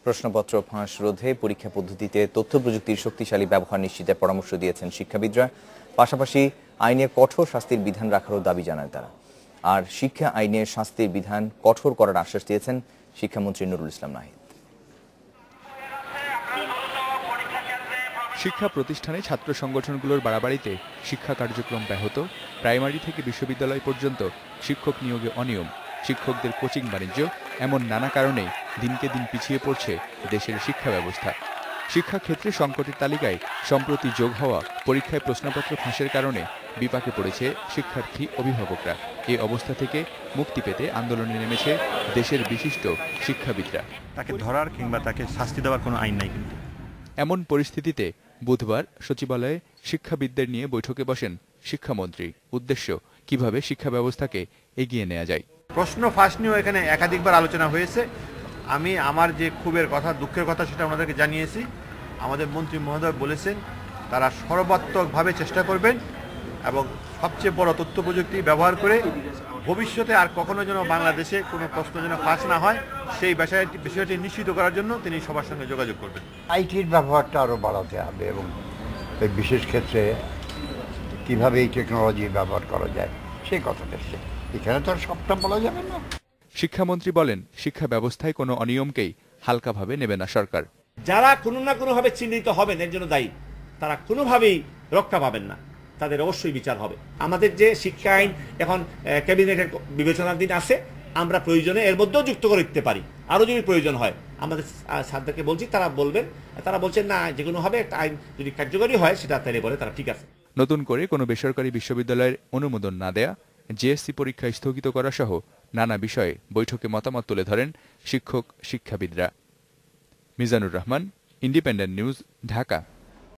প্রশ্নপত্র ফাঁস রোধে পরীক্ষা পদ্ধতিতে তথ্য প্রযুক্তির শক্তিশালী ব্যবহার নিশ্চিতের পরামর্শ দিয়েছেন শিক্ষাবিদরা। পাশাপাশি আইনে কঠোর শাস্তির বিধান রাখারও দাবি জানান তারা। আর শিক্ষা আইনের শাস্তির বিধান কঠোর করার আশ্বাস দিয়েছেন শিক্ষামন্ত্রী নুরুল ইসলাম নাহিদ। শিক্ষা প্রতিষ্ঠানে ছাত্র সংগঠনগুলোর বাড়াবাড়িতে শিক্ষা কার্যক্রম ব্যাহত, প্রাইমারি থেকে বিশ্ববিদ্যালয় পর্যন্ত শিক্ষক নিয়োগে অনিয়ম, শিক্ষকদের কোচিং বাণিজ্য, এমন নানা কারণে দিনকে দিন পিছিয়ে পড়ছে দেশের শিক্ষা ব্যবস্থা। শিক্ষাক্ষেত্রে সংকটের তালিকায় সম্প্রতি যোগ হওয়া পরীক্ষায় প্রশ্নপত্র ফাঁসের কারণে বিপাকে পড়েছে শিক্ষার্থী অভিভাবকরা। এই অবস্থা থেকে মুক্তি পেতে আন্দোলনে নেমেছে দেশের বিশিষ্ট শিক্ষাবিদরা। তাকে ধরার কিংবা তাকে শাস্তি দেওয়ার কোনো আইন নাই। কিন্তু এমন পরিস্থিতিতে বুধবার সচিবালয়ে শিক্ষাবিদদের নিয়ে বৈঠকে বসেন শিক্ষামন্ত্রী। উদ্দেশ্য, কিভাবে শিক্ষা ব্যবস্থাকে এগিয়ে নেওয়া যায়। প্রশ্ন ফাঁস নিয়েও এখানে একাধিকবার আলোচনা হয়েছে। আমি আমার যে ক্ষোভের কথা, দুঃখের কথা, সেটা ওনাদেরকে জানিয়েছি। আমাদের মন্ত্রী মহোদয় বলেছেন তারা সর্বাত্মকভাবে চেষ্টা করবেন এবং সবচেয়ে বড় তথ্য প্রযুক্তি ব্যবহার করে ভবিষ্যতে আর কখনো যেন বাংলাদেশে কোনো প্রশ্ন যেন ফাঁস না হয়, সেই বিষয়টি নিশ্চিত করার জন্য তিনি সবার সঙ্গে যোগাযোগ করবেন। আইটির ব্যবহারটা আরও বাড়াতে হবে এবং এই বিশেষ ক্ষেত্রে কীভাবে এই টেকনোলজি ব্যবহার করা যায় সেই কথাটা, এখানে তো আর সবটা বলা যাবে না। শিক্ষামন্ত্রী বলেন, শিক্ষা ব্যবস্থায় কোনো অনিয়মকেই হালকাভাবে নেবে না সরকার। যারা কোনো না কোনোভাবে চিহ্নিত হবেন এর জন্য দায়ী, তারা কোনোভাবেই রক্ষা পাবেন না, তাদের অবশ্যই বিচার হবে। আমাদের যে শিক্ষা আইন এখন ক্যাবিনেটের বিবেচনাধীন আছে, আমরা প্রয়োজনে এর মধ্যেও যুক্ত করে দিতে পারি। আরও যদি প্রয়োজন হয় আমাদের ছাত্রদেরকে বলছি, তারা বলবেন। তারা বলছেন না, যে কোনোভাবে একটা আইন যদি কার্যকরী হয় সেটা তাহলে বলে তারা ঠিক আছে। নতুন করে কোনো বেসরকারি বিশ্ববিদ্যালয়ের অনুমোদন না দেয়া, জেএসসি পরীক্ষা স্থগিত করা সহ নানা বিষয়ে বৈঠকে মতামত তুলে ধরেন শিক্ষক শিক্ষাবিদরা। Mizanur Rahman, Independent News, Dhaka.